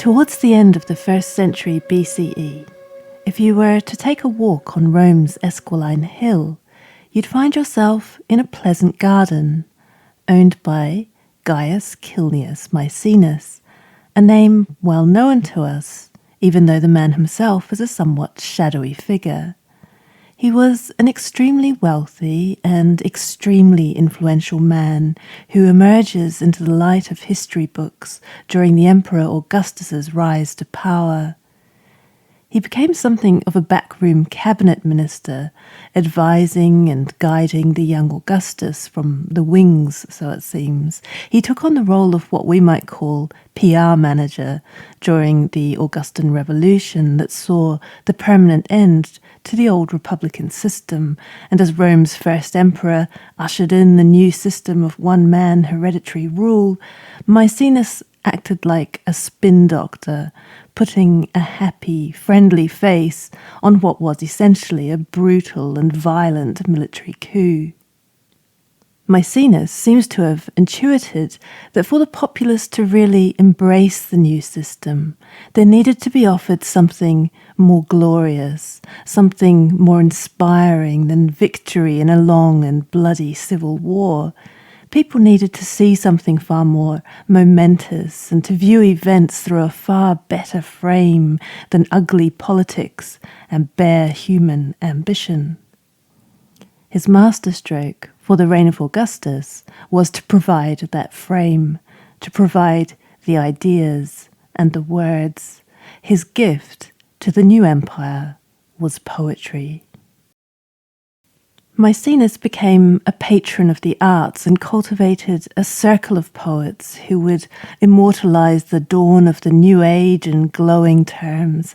Towards the end of the 1st century BCE, if you were to take a walk on Rome's Esquiline Hill, you'd find yourself in a pleasant garden owned by Gaius Cilnius Maecenas, a name well known to us, even though the man himself was a somewhat shadowy figure. He was an extremely wealthy and extremely influential man who emerges into the light of history books during the Emperor Augustus's rise to power. He became something of a backroom cabinet minister, advising and guiding the young Augustus from the wings, so it seems. He took on the role of what we might call PR manager during the Augustan Revolution that saw the permanent end to the old republican system, and as Rome's first emperor ushered in the new system of one-man hereditary rule, Maecenas acted like a spin doctor, putting a happy, friendly face on what was essentially a brutal and violent military coup. Maecenas seems to have intuited that for the populace to really embrace the new system, there needed to be offered something more glorious, something more inspiring than victory in a long and bloody civil war. People needed to see something far more momentous and to view events through a far better frame than ugly politics and bare human ambition. His masterstroke for the reign of Augustus was to provide that frame, to provide the ideas and the words. His gift to the new empire was poetry. Maecenas became a patron of the arts and cultivated a circle of poets who would immortalize the dawn of the new age in glowing terms.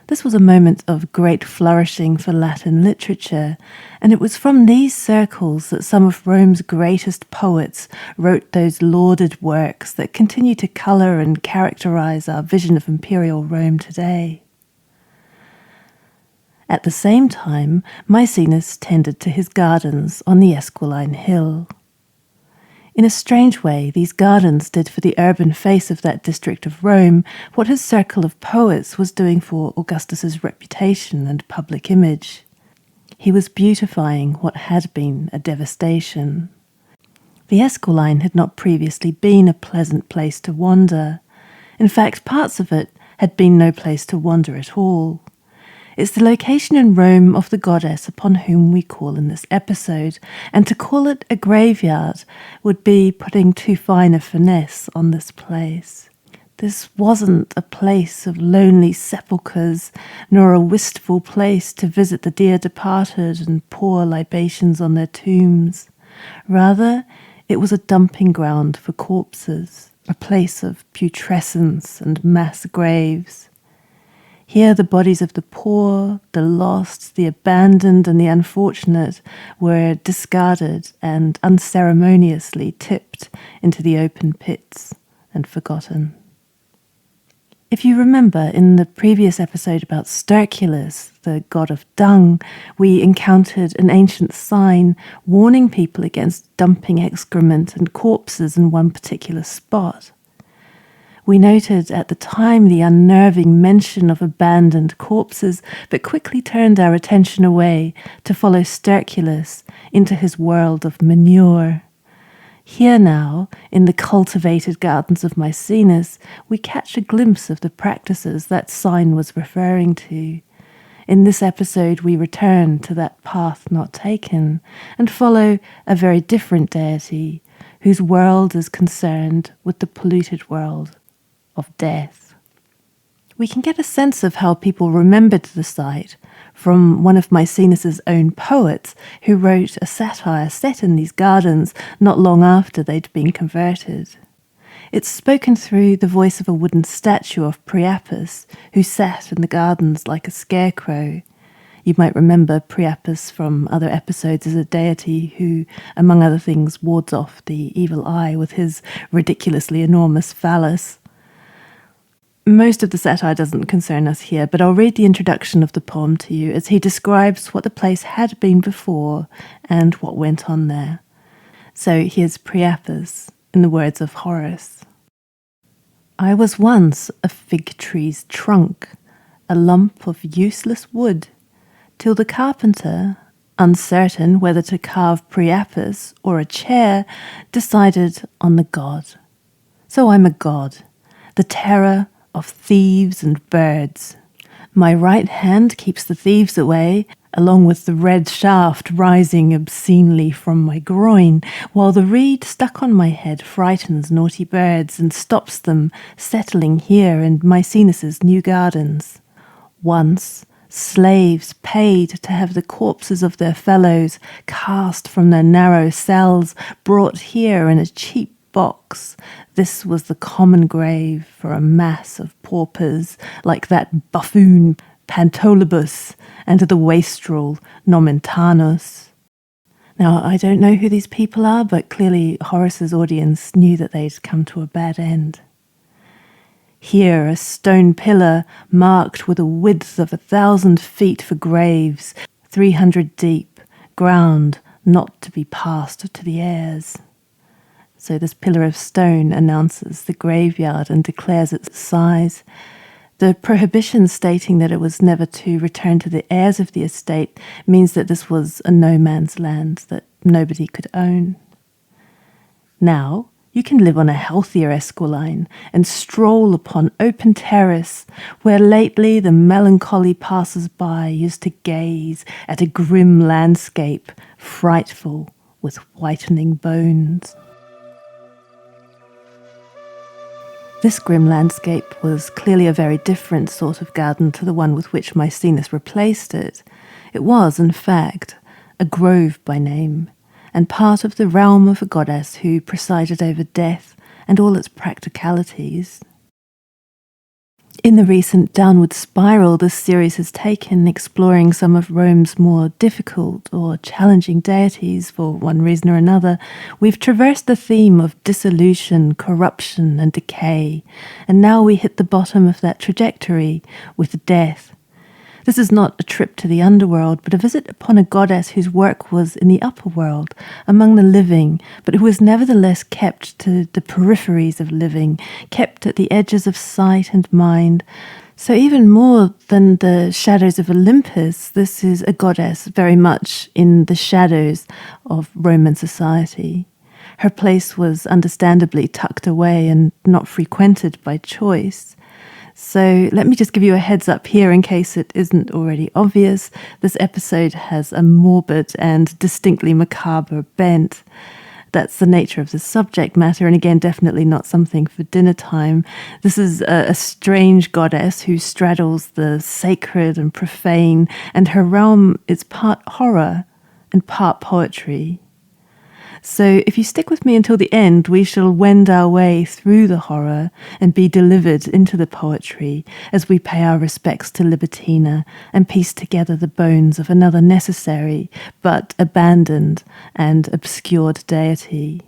This was a moment of great flourishing for Latin literature, and it was from these circles that some of Rome's greatest poets wrote those lauded works that continue to colour and characterize our vision of imperial Rome today. At the same time, Maecenas tended to his gardens on the Esquiline Hill. In a strange way, these gardens did for the urban face of that district of Rome what his circle of poets was doing for Augustus's reputation and public image. He was beautifying what had been a devastation. The Esquiline had not previously been a pleasant place to wander. In fact, parts of it had been no place to wander at all. It's the location in Rome of the goddess upon whom we call in this episode, and to call it a graveyard would be putting too fine a finesse on this place. This wasn't a place of lonely sepulchres, nor a wistful place to visit the dear departed and pour libations on their tombs. Rather, it was a dumping ground for corpses, a place of putrescence and mass graves. Here the bodies of the poor, the lost, the abandoned and the unfortunate were discarded and unceremoniously tipped into the open pits and forgotten. If you remember in the previous episode about Sterculus, the god of dung, we encountered an ancient sign warning people against dumping excrement and corpses in one particular spot. We noted at the time the unnerving mention of abandoned corpses, but quickly turned our attention away to follow Sterculus into his world of manure. Here now, in the cultivated gardens of Maecenas, we catch a glimpse of the practices that sign was referring to. In this episode, we return to that path not taken and follow a very different deity whose world is concerned with the polluted world of death. We can get a sense of how people remembered the site from one of Maecenas' own poets who wrote a satire set in these gardens not long after they'd been converted. It's spoken through the voice of a wooden statue of Priapus, who sat in the gardens like a scarecrow. You might remember Priapus from other episodes as a deity who, among other things, wards off the evil eye with his ridiculously enormous phallus. Most of the satire doesn't concern us here, but I'll read the introduction of the poem to you as he describes what the place had been before and what went on there. So here's Priapus in the words of Horace. I was once a fig tree's trunk, a lump of useless wood, till the carpenter, uncertain whether to carve Priapus or a chair, decided on the god. So I'm a god, the terror of thieves and birds. My right hand keeps the thieves away, along with the red shaft rising obscenely from my groin, while the reed stuck on my head frightens naughty birds and stops them settling here in Maecenas' new gardens. Once, slaves paid to have the corpses of their fellows cast from their narrow cells, brought here in a cheap box. This was the common grave for a mass of paupers, like that buffoon Pantolobus and the wastrel Nomentanus. Now, I don't know who these people are, but clearly Horace's audience knew that they'd come to a bad end. Here, a stone pillar marked with a width of 1,000 feet for graves, 300 deep, ground not to be passed to the heirs. So this pillar of stone announces the graveyard and declares its size. The prohibition stating that it was never to return to the heirs of the estate means that this was a no man's land that nobody could own. Now, you can live on a healthier Esquiline and stroll upon open terrace where lately the melancholy passers-by used to gaze at a grim landscape frightful with whitening bones. This grim landscape was clearly a very different sort of garden to the one with which Maecenas replaced it. It was, in fact, a grove by name, and part of the realm of a goddess who presided over death and all its practicalities. In the recent downward spiral this series has taken, exploring some of Rome's more difficult or challenging deities for one reason or another, we've traversed the theme of dissolution, corruption, and decay, and now we hit the bottom of that trajectory with death. This is not a trip to the underworld, but a visit upon a goddess whose work was in the upper world, among the living, but who was nevertheless kept to the peripheries of living, kept at the edges of sight and mind. So even more than the shadows of Olympus, this is a goddess very much in the shadows of Roman society. Her place was understandably tucked away and not frequented by choice. So let me just give you a heads up here in case it isn't already obvious. This episode has a morbid and distinctly macabre bent. That's the nature of the subject matter, and again, definitely not something for dinner time. This is a strange goddess who straddles the sacred and profane, and her realm is part horror and part poetry. So if you stick with me until the end, we shall wend our way through the horror and be delivered into the poetry as we pay our respects to Libitina and piece together the bones of another necessary but abandoned and obscured deity.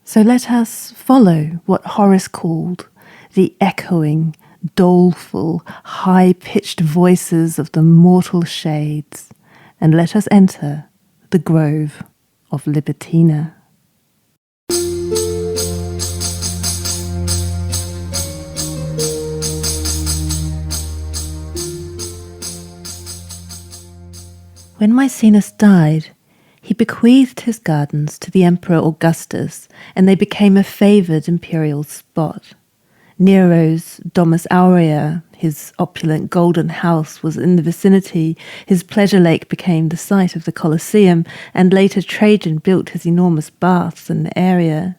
So let us follow what Horace called the echoing, doleful, high-pitched voices of the mortal shades, and let us enter the grove of Libitina. When Maecenas died, he bequeathed his gardens to the Emperor Augustus, and they became a favoured imperial spot. Nero's Domus Aurea, his opulent golden house, was in the vicinity. His pleasure lake became the site of the Colosseum, and later Trajan built his enormous baths in the area.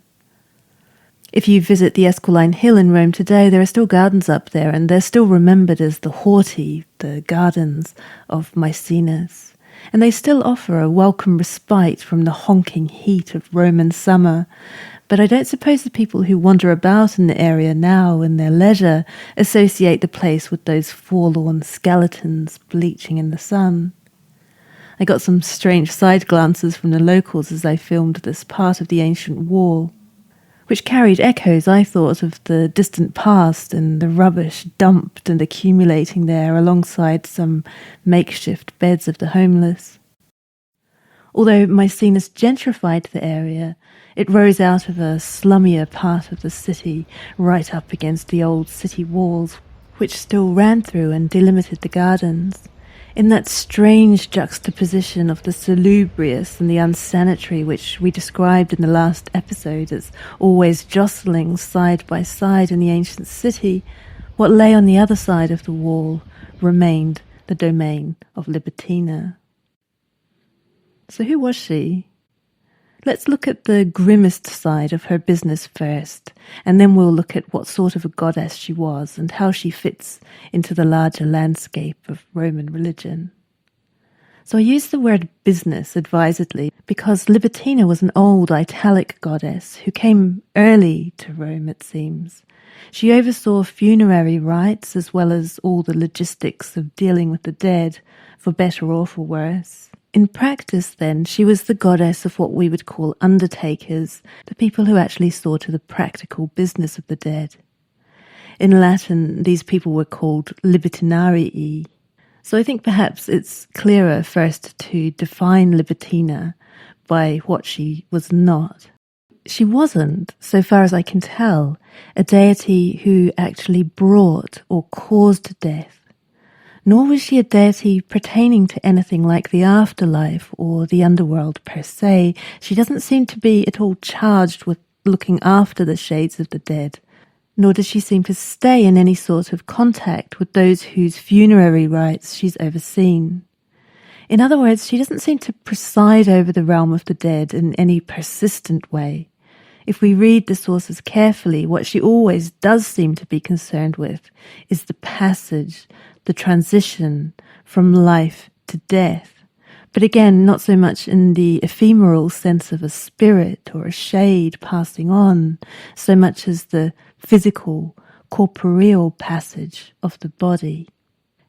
If you visit the Esquiline Hill in Rome today, there are still gardens up there, and they're still remembered as the Horti, the gardens of Maecenas. And they still offer a welcome respite from the honking heat of Roman summer. But I don't suppose the people who wander about in the area now in their leisure associate the place with those forlorn skeletons bleaching in the sun. I got some strange side glances from the locals as I filmed this part of the ancient wall, which carried echoes, I thought, of the distant past and the rubbish dumped and accumulating there alongside some makeshift beds of the homeless. Although Maecenas gentrified the area, it rose out of a slummier part of the city, right up against the old city walls, which still ran through and delimited the gardens. In that strange juxtaposition of the salubrious and the unsanitary, which we described in the last episode as always jostling side by side in the ancient city, what lay on the other side of the wall remained the domain of Libitina. So who was she? Let's look at the grimmest side of her business first, and then we'll look at what sort of a goddess she was and how she fits into the larger landscape of Roman religion. So I use the word business advisedly because Libitina was an old Italic goddess who came early to Rome, it seems. She oversaw funerary rites as well as all the logistics of dealing with the dead, for better or for worse. In practice, then, she was the goddess of what we would call Undertakers, the people who actually saw to the practical business of the dead. In Latin, these people were called Libitinarii. So I think perhaps it's clearer first to define Libitina by what she was not. She wasn't, so far as I can tell, a deity who actually brought or caused death. Nor was she a deity pertaining to anything like the afterlife or the underworld per se. She doesn't seem to be at all charged with looking after the shades of the dead, nor does she seem to stay in any sort of contact with those whose funerary rites she's overseen. In other words, she doesn't seem to preside over the realm of the dead in any persistent way. If we read the sources carefully, what she always does seem to be concerned with is the passage, the transition from life to death. But again, not so much in the ephemeral sense of a spirit or a shade passing on, so much as the physical, corporeal passage of the body.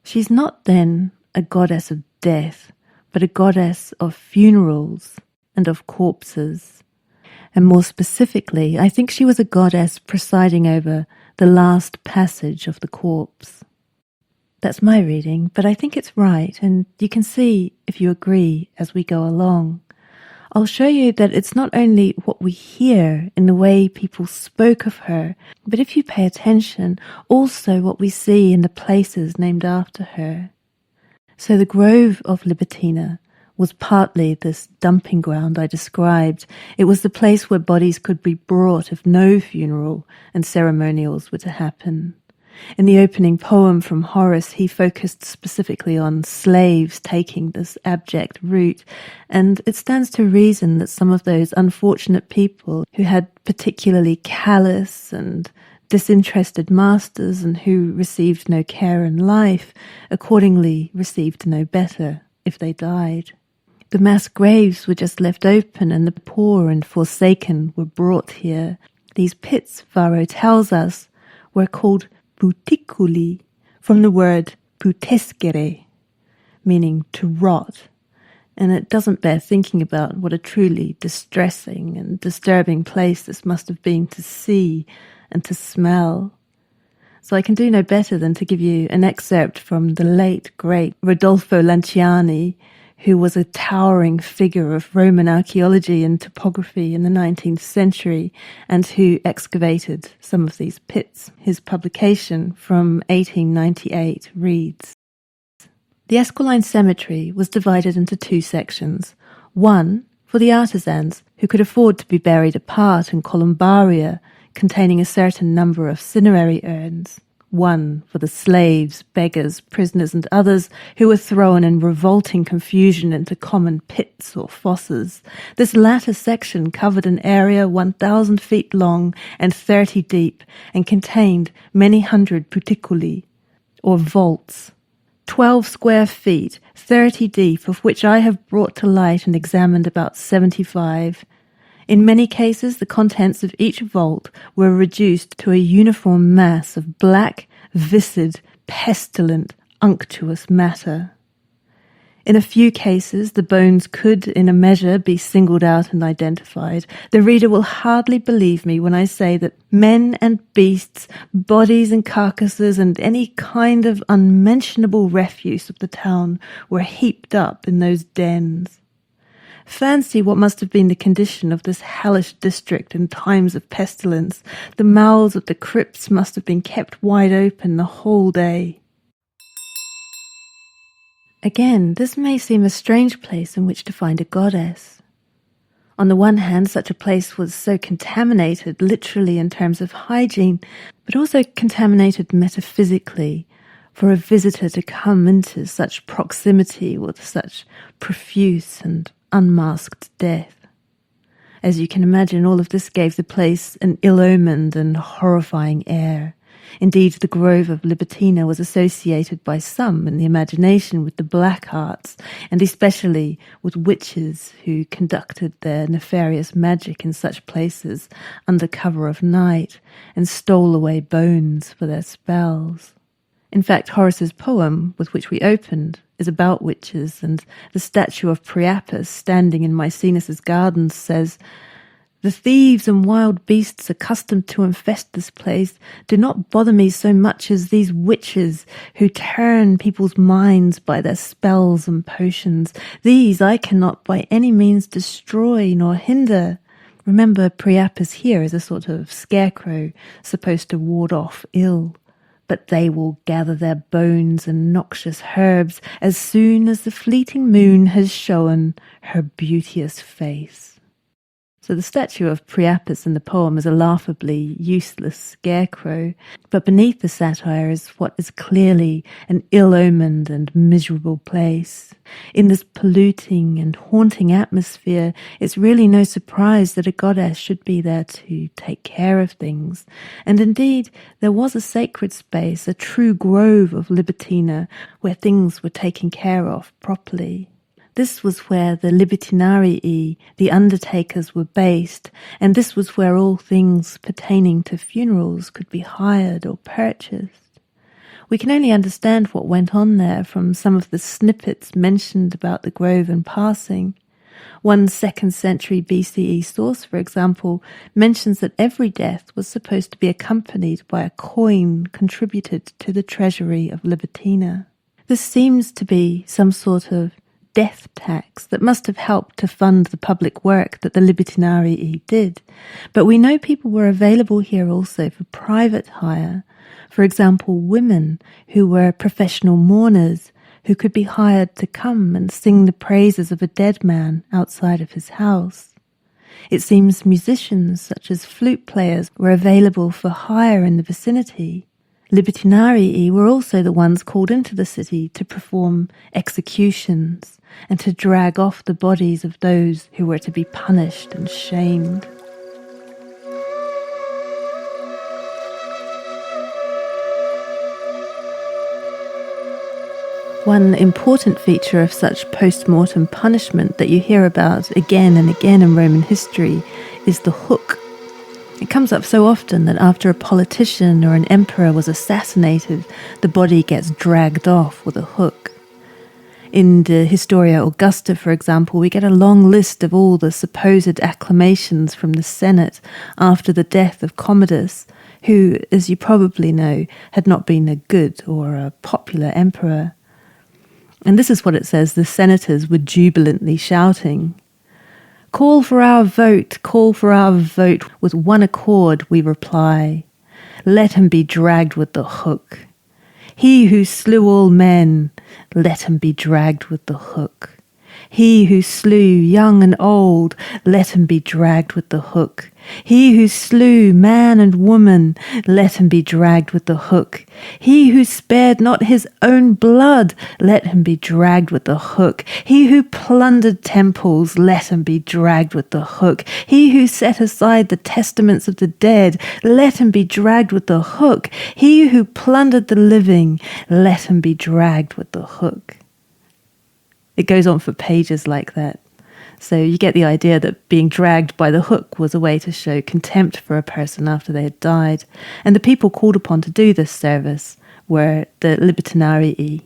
She's not then a goddess of death, but a goddess of funerals and of corpses. And more specifically, I think she was a goddess presiding over the last passage of the corpse. That's my reading, but I think it's right, and you can see if you agree as we go along. I'll show you that it's not only what we hear in the way people spoke of her, but if you pay attention, also what we see in the places named after her. So the grove of Libitina was partly this dumping ground I described. It was the place where bodies could be brought if no funeral and ceremonials were to happen. In the opening poem from Horace, he focused specifically on slaves taking this abject route, and it stands to reason that some of those unfortunate people who had particularly callous and disinterested masters and who received no care in life, accordingly received no better if they died. The mass graves were just left open and the poor and forsaken were brought here. These pits, Varro tells us, were called puticuli, from the word putescere, meaning to rot. And it doesn't bear thinking about what a truly distressing and disturbing place this must have been to see and to smell. So I can do no better than to give you an excerpt from the late, great Rodolfo Lanciani, who was a towering figure of Roman archaeology and topography in the 19th century and who excavated some of these pits. His publication from 1898 reads, "The Esquiline cemetery was divided into two sections, one for the artisans who could afford to be buried apart in columbaria containing a certain number of cinerary urns, one for the slaves, beggars, prisoners, and others who were thrown in revolting confusion into common pits or fosses. This latter section covered an area 1,000 feet long and 30 deep, and contained many hundred puticuli, or vaults, 12 square feet, 30 deep, of which I have brought to light and examined about 75. In many cases, the contents of each vault were reduced to a uniform mass of black, viscid, pestilent, unctuous matter. In a few cases, the bones could, in a measure, be singled out and identified. The reader will hardly believe me when I say that men and beasts, bodies and carcasses, and any kind of unmentionable refuse of the town were heaped up in those dens. Fancy what must have been the condition of this hellish district in times of pestilence. The mouths of the crypts must have been kept wide open the whole day. Again, this may seem a strange place in which to find a goddess. On the one hand, such a place was so contaminated, literally in terms of hygiene, but also contaminated metaphysically. For a visitor to come into such proximity with such profuse and unmasked death. As you can imagine, all of this gave the place an ill-omened and horrifying air. Indeed, the grove of Libitina was associated by some in the imagination with the black arts, and especially with witches who conducted their nefarious magic in such places under cover of night and stole away bones for their spells. In fact, Horace's poem, with which we opened, is about witches, and the statue of Priapus standing in Maecenas' gardens says, "The thieves and wild beasts accustomed to infest this place do not bother me so much as these witches who turn people's minds by their spells and potions. These I cannot by any means destroy nor hinder." Remember, Priapus here is a sort of scarecrow supposed to ward off ill. But they will gather their bones and noxious herbs as soon as the fleeting moon has shown her beauteous face. So the statue of Priapus in the poem is a laughably useless scarecrow, but beneath the satire is what is clearly an ill-omened and miserable place. In this polluting and haunting atmosphere, it's really no surprise that a goddess should be there to take care of things. And indeed, there was a sacred space, a true grove of Libitina, where things were taken care of properly. This was where the Libitinarii, the Undertakers, were based, and this was where all things pertaining to funerals could be hired or purchased. We can only understand what went on there from some of the snippets mentioned about the grove in passing. One 2nd century BCE source, for example, mentions that every death was supposed to be accompanied by a coin contributed to the treasury of Libitina. This seems to be some sort of death tax that must have helped to fund the public work that the Libitinarii did. But we know people were available here also for private hire. For example, women who were professional mourners who could be hired to come and sing the praises of a dead man outside of his house. It seems musicians such as flute players were available for hire in the vicinity. Libitinarii were also the ones called into the city to perform executions and to drag off the bodies of those who were to be punished and shamed. One important feature of such post-mortem punishment that you hear about again and again in Roman history is the hook. It comes up so often that after a politician or an emperor was assassinated, the body gets dragged off with a hook. In the Historia Augusta, for example, we get a long list of all the supposed acclamations from the Senate after the death of Commodus, who, as you probably know, had not been a good or a popular emperor. And this is what it says: the senators were jubilantly shouting, "Call for our vote, call for our vote. With one accord we reply. Let him be dragged with the hook. He who slew all men, let him be dragged with the hook. He who slew young and old, let him be dragged with the hook. He who slew man and woman, let him be dragged with the hook. He who spared not his own blood, let him be dragged with the hook. He who plundered temples, let him be dragged with the hook. He who set aside the testaments of the dead, let him be dragged with the hook. He who plundered the living, let him be dragged with the hook." It goes on for pages like that. So you get the idea that being dragged by the hook was a way to show contempt for a person after they had died. And the people called upon to do this service were the Libitinarii.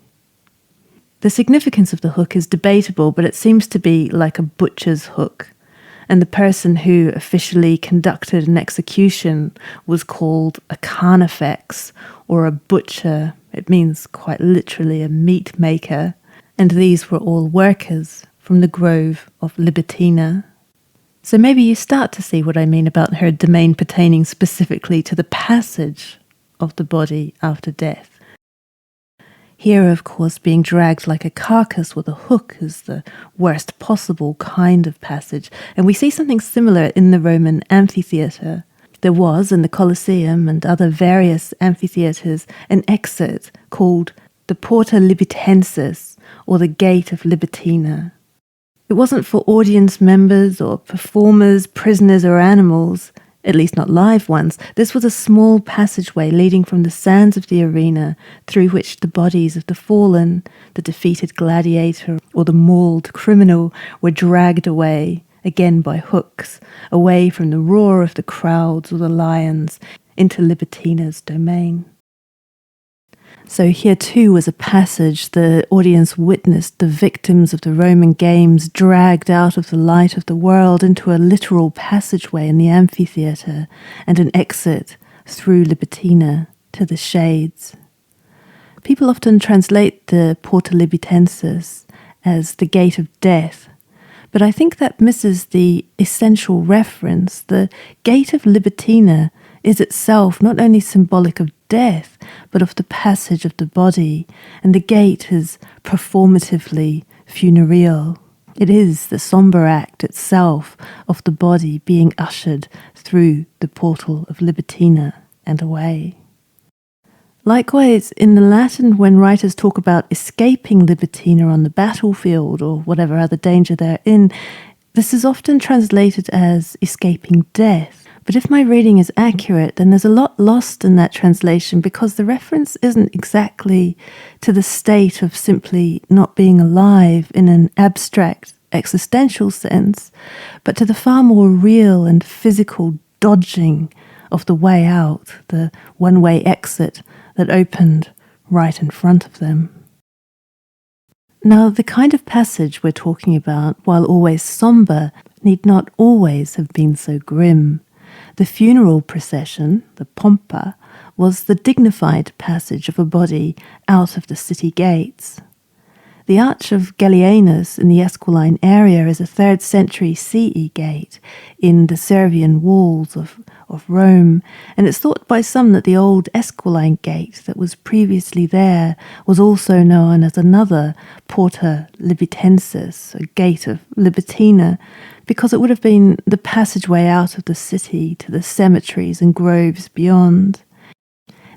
The significance of the hook is debatable, but it seems to be like a butcher's hook. And the person who officially conducted an execution was called a carnifex, or a butcher. It means quite literally a meat maker. And these were all workers from the grove of Libitina. So maybe you start to see what I mean about her domain pertaining specifically to the passage of the body after death. Here, of course, being dragged like a carcass with a hook is the worst possible kind of passage, and we see something similar in the Roman amphitheatre. There was, in the Colosseum and other various amphitheatres, an exit called the Porta Libitensis, or the Gate of Libitina. It wasn't for audience members or performers, prisoners or animals, at least not live ones. This was a small passageway leading from the sands of the arena through which the bodies of the fallen, the defeated gladiator or the mauled criminal were dragged away, again by hooks, away from the roar of the crowds or the lions, into Libitina's domain. So here too was a passage the audience witnessed the victims of the Roman games dragged out of the light of the world into a literal passageway in the amphitheatre and an exit through Libitina to the shades. People often translate the Porta Libitensis as the gate of death, but I think that misses the essential reference. The gate of Libitina is itself not only symbolic of death, but of the passage of the body, and the gate is performatively funereal. It is the sombre act itself of the body being ushered through the portal of Libitina and away. Likewise, in the Latin, when writers talk about escaping Libitina on the battlefield or whatever other danger they're in, this is often translated as escaping death. But if my reading is accurate, then there's a lot lost in that translation because the reference isn't exactly to the state of simply not being alive in an abstract existential sense, but to the far more real and physical dodging of the way out, the one-way exit that opened right in front of them. Now, the kind of passage we're talking about, while always sombre, need not always have been so grim. The funeral procession, the pompa, was the dignified passage of a body out of the city gates. The Arch of Gallienus in the Esquiline area is a 3rd century CE gate in the Servian walls of Rome, and it's thought by some that the old Esquiline gate that was previously there was also known as another Porta Libitensis, a gate of Libitina, because it would have been the passageway out of the city to the cemeteries and groves beyond.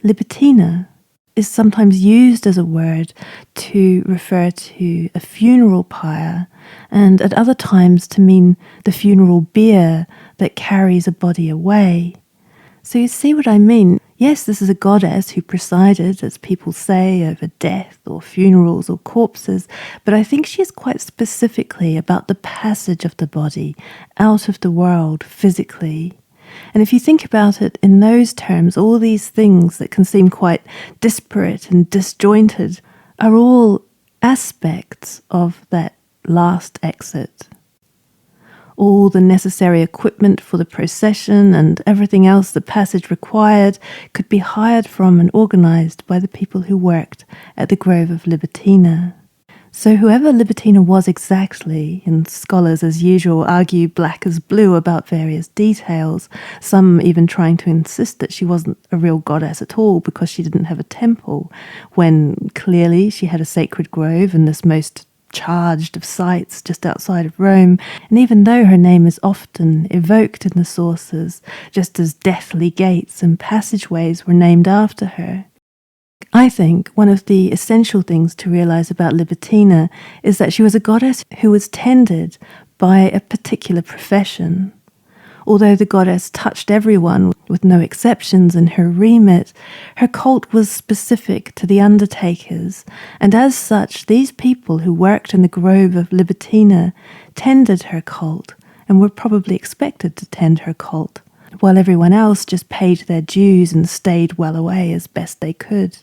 Libitina is sometimes used as a word to refer to a funeral pyre, and at other times to mean the funeral bier that carries a body away. So you see what I mean? Yes, this is a goddess who presided, as people say, over death or funerals or corpses, but I think she is quite specifically about the passage of the body out of the world physically. And if you think about it in those terms, all these things that can seem quite disparate and disjointed are all aspects of that last exit. All the necessary equipment for the procession and everything else the passage required could be hired from and organized by the people who worked at the Grove of Libitina. So whoever Libitina was exactly, and scholars as usual argue black as blue about various details, some even trying to insist that she wasn't a real goddess at all because she didn't have a temple, when clearly she had a sacred grove in this most charged of sites just outside of Rome, and even though her name is often evoked in the sources, just as deathly gates and passageways were named after her. I think one of the essential things to realize about Libitina is that she was a goddess who was tended by a particular profession. Although the goddess touched everyone with no exceptions in her remit, her cult was specific to the Undertakers, and as such, these people who worked in the Grove of Libitina tended her cult and were probably expected to tend her cult, while everyone else just paid their dues and stayed well away as best they could.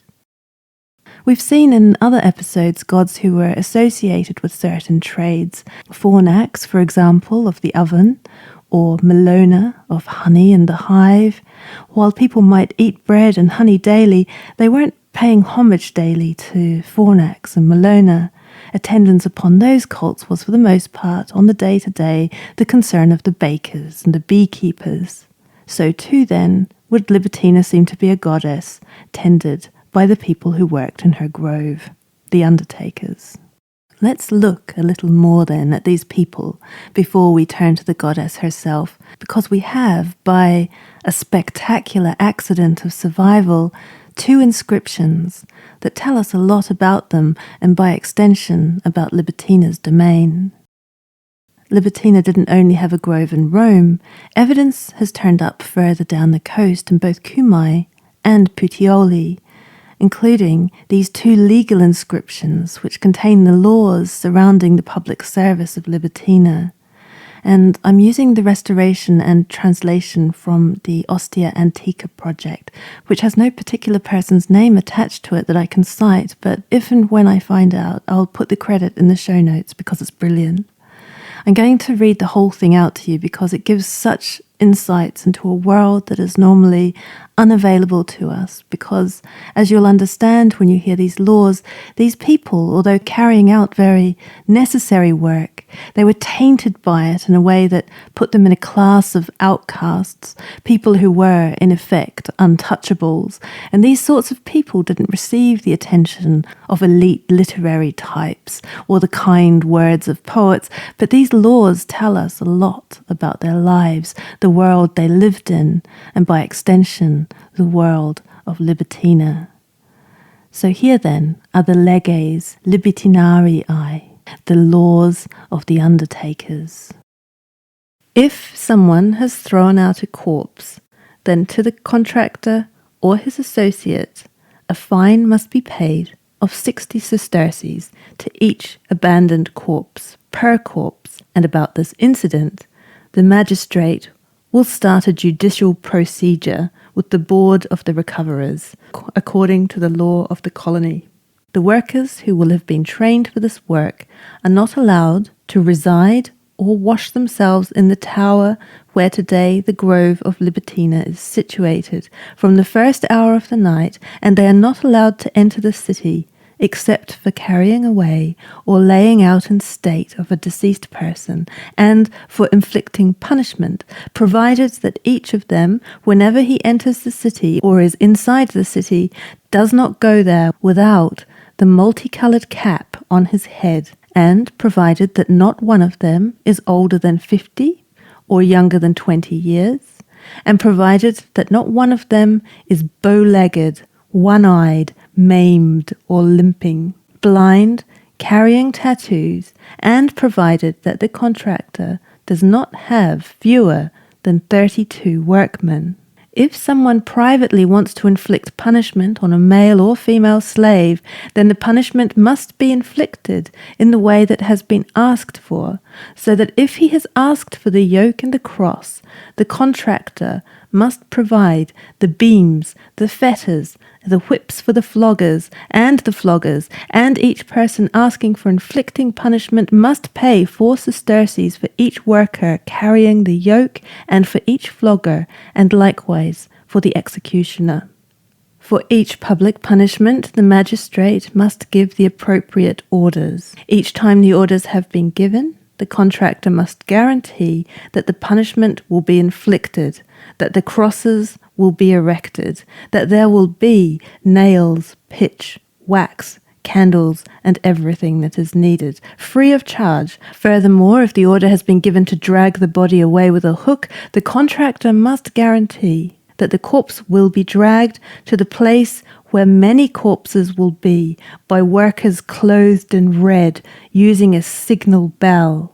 We've seen in other episodes gods who were associated with certain trades. Fornax, for example, of the oven, or Melona of honey in the hive. While people might eat bread and honey daily, they weren't paying homage daily to Fornax and Melona. attendance upon those cults was for the most part, on the day-to-day, the concern of the bakers and the beekeepers. So too then would Libitina seem to be a goddess tended by the people who worked in her grove, the Undertakers. Let's look a little more then at these people before we turn to the goddess herself, because we have, by a spectacular accident of survival, 2 inscriptions that tell us a lot about them and by extension about Libitina's domain. Libitina didn't only have a grove in Rome. Evidence has turned up further down the coast in both Cumae and Puteoli, including these 2 legal inscriptions which contain the laws surrounding the public service of Libitina. And I'm using the restoration and translation from the Ostia Antiqa project, which has no particular person's name attached to it that I can cite, but if and when I find out, I'll put the credit in the show notes because it's brilliant. I'm going to read the whole thing out to you because it gives such insights into a world that is normally unavailable to us, because, as you'll understand when you hear these laws, these people, although carrying out very necessary work, they were tainted by it in a way that put them in a class of outcasts, people who were, in effect, untouchables. And these sorts of people didn't receive the attention of elite literary types or the kind words of poets, but these laws tell us a lot about their lives, the world they lived in, and by extension, the world of Libitina. So here then are the leges Libitinarii, the laws of the Undertakers. If someone has thrown out a corpse, then to the contractor or his associate a fine must be paid of 60 sesterces to each abandoned corpse per corpse, and about this incident the magistrate will start a judicial procedure with the board of the recoverers, according to the law of the colony. The workers who will have been trained for this work are not allowed to reside or wash themselves in the tower where today the grove of Libitina is situated from the first hour of the night, and they are not allowed to enter the city except for carrying away or laying out in state of a deceased person, and for inflicting punishment, provided that each of them, whenever he enters the city or is inside the city, does not go there without the multicolored cap on his head, and provided that not one of them is older than 50 or younger than 20 years, and provided that not one of them is bow-legged, one-eyed, maimed or limping, blind, carrying tattoos, and provided that the contractor does not have fewer than 32 workmen. If someone privately wants to inflict punishment on a male or female slave, then the punishment must be inflicted in the way that has been asked for, so that if he has asked for the yoke and the cross, the contractor must provide the beams, the fetters, the whips for the floggers, and each person asking for inflicting punishment must pay 4 sesterces for each worker carrying the yoke, and for each flogger, and likewise for the executioner. For each public punishment, the magistrate must give the appropriate orders. Each time the orders have been given, the contractor must guarantee that the punishment will be inflicted, that the crosses will be erected, that there will be nails, pitch, wax, candles, and everything that is needed, free of charge. Furthermore, if the order has been given to drag the body away with a hook, the contractor must guarantee that the corpse will be dragged to the place where many corpses will be by workers clothed in red using a signal bell.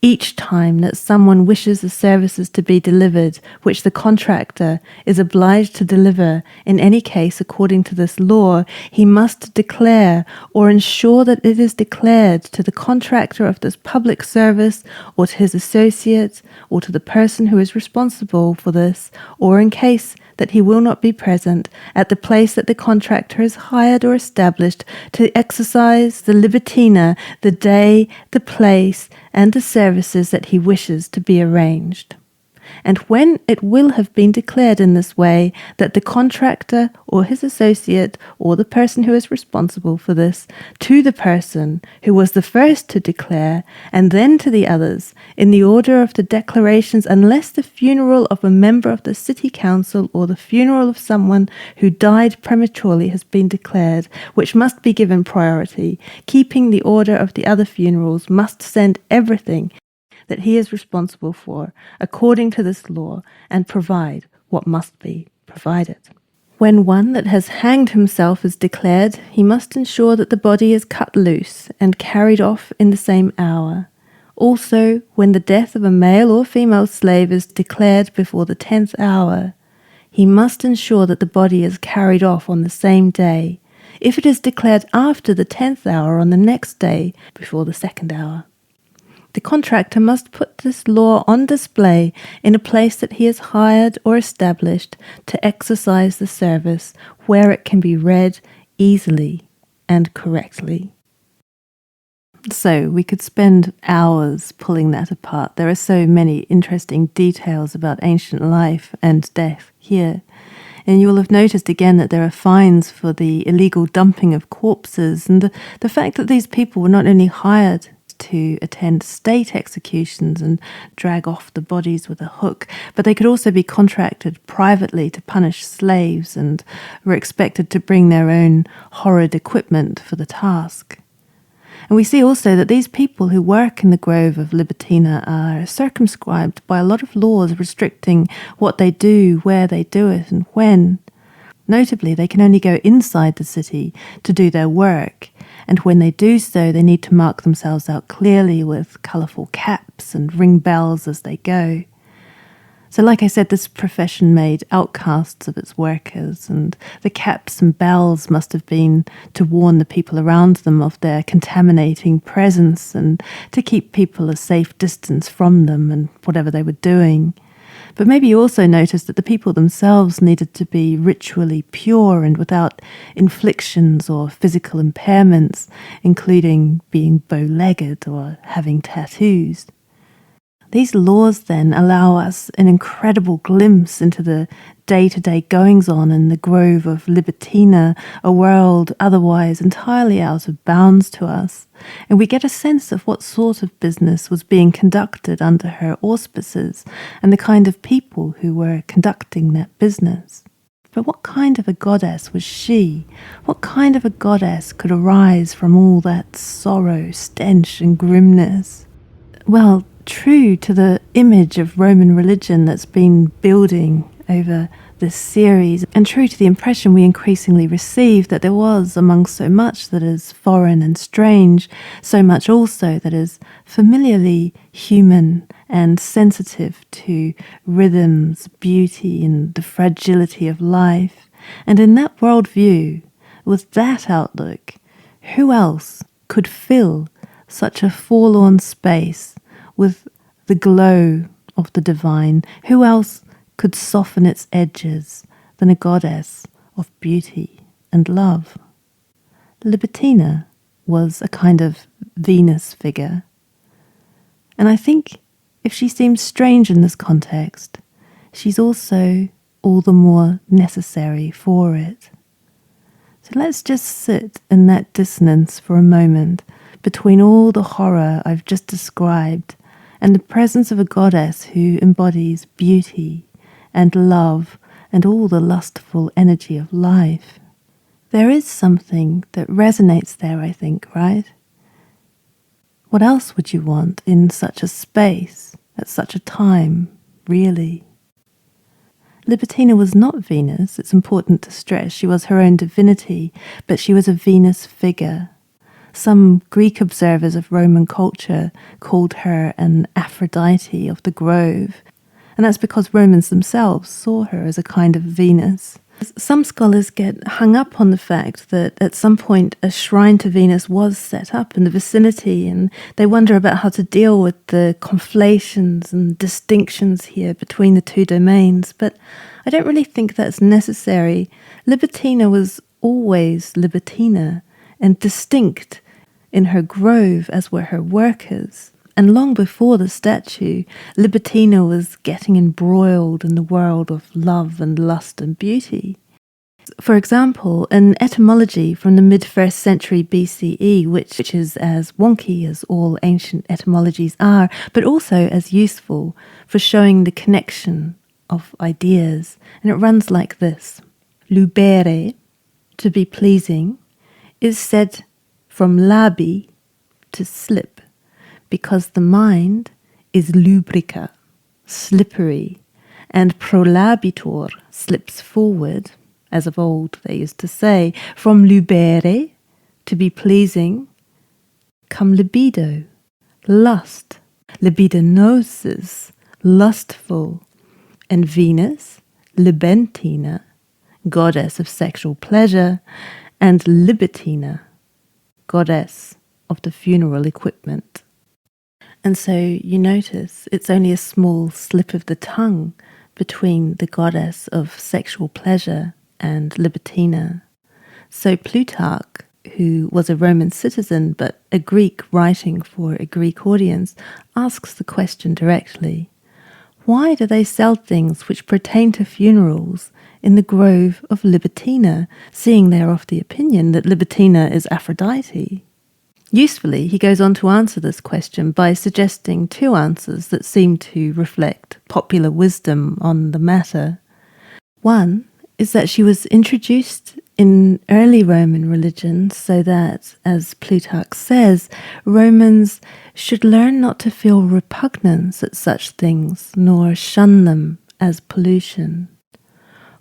Each time that someone wishes the services to be delivered, which the contractor is obliged to deliver in any case according to this law, he must declare or ensure that it is declared to the contractor of this public service, or to his associate, or to the person who is responsible for this, or in case that he will not be present at the place that the contractor is hired or established to exercise the Libitina, the day, the place, and the services that he wishes to be arranged. and when it will have been declared in this way that the contractor or his associate or the person who is responsible for this to the person who was the first to declare and then to the others in the order of the declarations, unless the funeral of a member of the city council or the funeral of someone who died prematurely has been declared, which must be given priority, keeping the order of the other funerals, must send everything that he is responsible for according to this law and provide what must be provided. When one that has hanged himself is declared, he must ensure that the body is cut loose and carried off in the same hour. Also, when the death of a male or female slave is declared before the 10th hour, he must ensure that the body is carried off on the same day. If it is declared after the 10th hour, on the next day before the 2nd hour. The contractor must put this law on display in a place that he has hired or established to exercise the service, where it can be read easily and correctly. So we could spend hours pulling that apart. There are so many interesting details about ancient life and death here. And you will have noticed again that there are fines for the illegal dumping of corpses, and the fact that these people were not only hired to attend state executions and drag off the bodies with a hook, but they could also be contracted privately to punish slaves and were expected to bring their own horrid equipment for the task. And we see also that these people who work in the grove of Libitina are circumscribed by a lot of laws restricting what they do, where they do it, and when. Notably, they can only go inside the city to do their work, and when they do so, they need to mark themselves out clearly with colourful caps and ring bells as they go. So like I said, this profession made outcasts of its workers, and the caps and bells must have been to warn the people around them of their contaminating presence and to keep people a safe distance from them and whatever they were doing. But maybe you also noticed that the people themselves needed to be ritually pure and without inflictions or physical impairments, including being bow-legged or having tattoos. These laws then allow us an incredible glimpse into the day-to-day goings-on in the grove of Libitina, a world otherwise entirely out of bounds to us, and we get a sense of what sort of business was being conducted under her auspices and the kind of people who were conducting that business. But what kind of a goddess was she? What kind of a goddess could arise from all that sorrow, stench, and grimness? Well, true to the image of Roman religion that's been building over this series, and true to the impression we increasingly receive that there was, among so much that is foreign and strange, so much also that is familiarly human and sensitive to rhythms, beauty, and the fragility of life. And in that worldview, with that outlook, who else could fill such a forlorn space with the glow of the divine? Who else could soften its edges than a goddess of beauty and love? Libitina was a kind of Venus figure. And I think if she seems strange in this context, she's also all the more necessary for it. So let's just sit in that dissonance for a moment between all the horror I've just described and the presence of a goddess who embodies beauty and love and all the lustful energy of life. There is something that resonates there, I think, right? What else would you want in such a space, at such a time, really? Libitina was not Venus, it's important to stress. She was her own divinity, but she was a Venus figure. Some Greek observers of Roman culture called her an Aphrodite of the grove, and that's because Romans themselves saw her as a kind of Venus. Some scholars get hung up on the fact that at some point a shrine to Venus was set up in the vicinity, and they wonder about how to deal with the conflations and distinctions here between the two domains. But I don't really think that's necessary. Libitina was always Libitina and distinct in her grove, as were her workers. And long before the statue, Libitina was getting embroiled in the world of love and lust and beauty. For example, an etymology from the mid-1st century BCE, which is as wonky as all ancient etymologies are, but also as useful for showing the connection of ideas. And it runs like this. Lubere, to be pleasing, is said from labi, to slip, because the mind is lubrica, slippery, and prolabitor, slips forward. As of old, they used to say, from lubere, to be pleasing, come libido, lust, libidinosis, lustful, and Venus, Libitina, goddess of sexual pleasure, and Libitina, goddess of the funeral equipment. And so you notice it's only a small slip of the tongue between the goddess of sexual pleasure and Libitina. So Plutarch, who was a Roman citizen but a Greek writing for a Greek audience, asks the question directly, why do they sell things which pertain to funerals in the grove of Libitina, seeing they are of the opinion that Libitina is Aphrodite? Usefully, he goes on to answer this question by suggesting two answers that seem to reflect popular wisdom on the matter. One is that she was introduced in early Roman religion so that, as Plutarch says, Romans should learn not to feel repugnance at such things, nor shun them as pollution.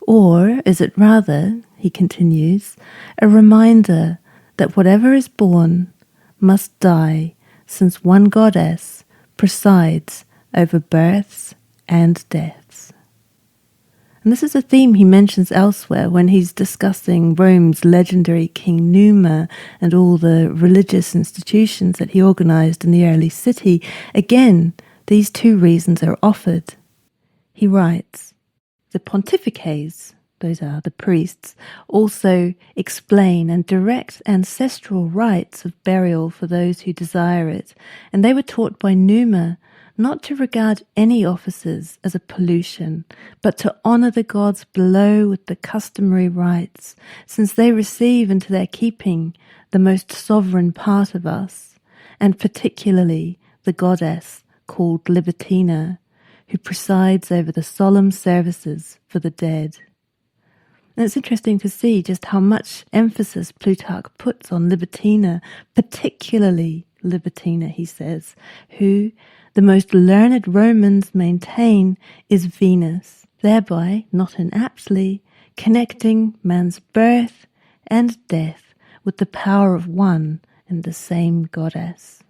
Or is it rather, he continues, a reminder that whatever is born must die, since one goddess presides over births and deaths? And this is a theme he mentions elsewhere when he's discussing Rome's legendary King Numa and all the religious institutions that he organized in the early city. Again, these two reasons are offered. He writes, the pontifices, those are the priests, also explain and direct ancestral rites of burial for those who desire it, and they were taught by Numa not to regard any offices as a pollution, but to honor the gods below with the customary rites, since they receive into their keeping the most sovereign part of us, and particularly the goddess called Libitina, who presides over the solemn services for the dead. And it's interesting to see just how much emphasis Plutarch puts on Libitina, particularly Libitina, he says, who the most learned Romans maintain is Venus, thereby, not inaptly, connecting man's birth and death with the power of one and the same goddess.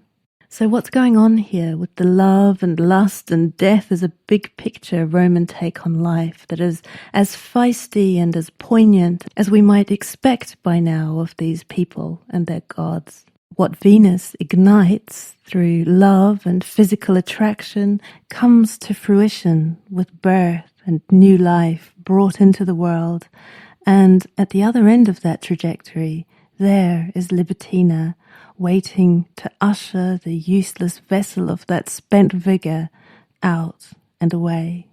So what's going on here with the love and lust and death is a big picture Roman take on life that is as feisty and as poignant as we might expect by now of these people and their gods. What Venus ignites through love and physical attraction comes to fruition with birth and new life brought into the world. And at the other end of that trajectory, there is Libitina, waiting to usher the useless vessel of that spent vigor out and away.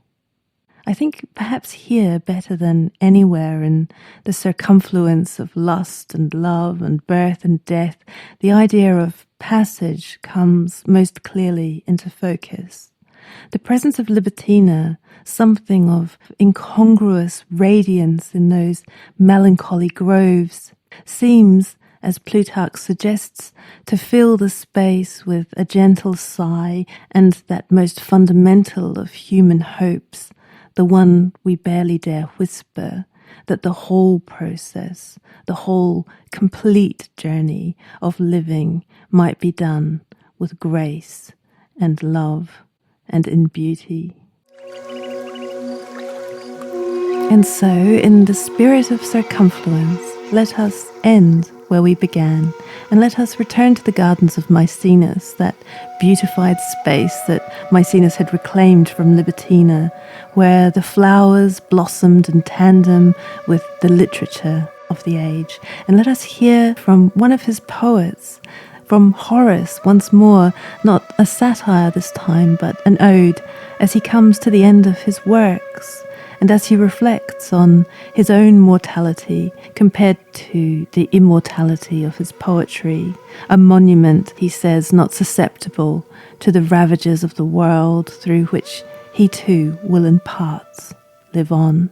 I think perhaps here, better than anywhere in the circumfluence of lust and love and birth and death, the idea of passage comes most clearly into focus. The presence of Libitina, something of incongruous radiance in those melancholy groves, seems, as Plutarch suggests, to fill the space with a gentle sigh and that most fundamental of human hopes, the one we barely dare whisper, that the whole process, the whole complete journey of living might be done with grace and love and in beauty. And so, in the spirit of circumfluence, let us end where we began, and let us return to the gardens of Maecenas, that beautified space that Maecenas had reclaimed from Libitina, where the flowers blossomed in tandem with the literature of the age. And let us hear from one of his poets From Horace once more, not a satire this time, but an ode, as he comes to the end of his works, and as he reflects on his own mortality compared to the immortality of his poetry, a monument, he says, not susceptible to the ravages of the world through which he too will in parts live on.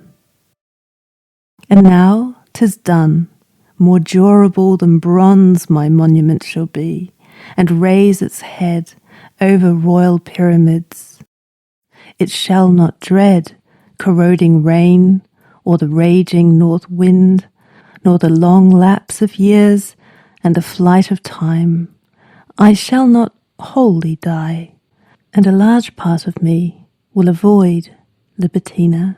And now 'tis done, more durable than bronze my monument shall be, and raise its head over royal pyramids. It shall not dread corroding rain, or the raging north wind, nor the long lapse of years and the flight of time. I shall not wholly die, and a large part of me will avoid Libitina.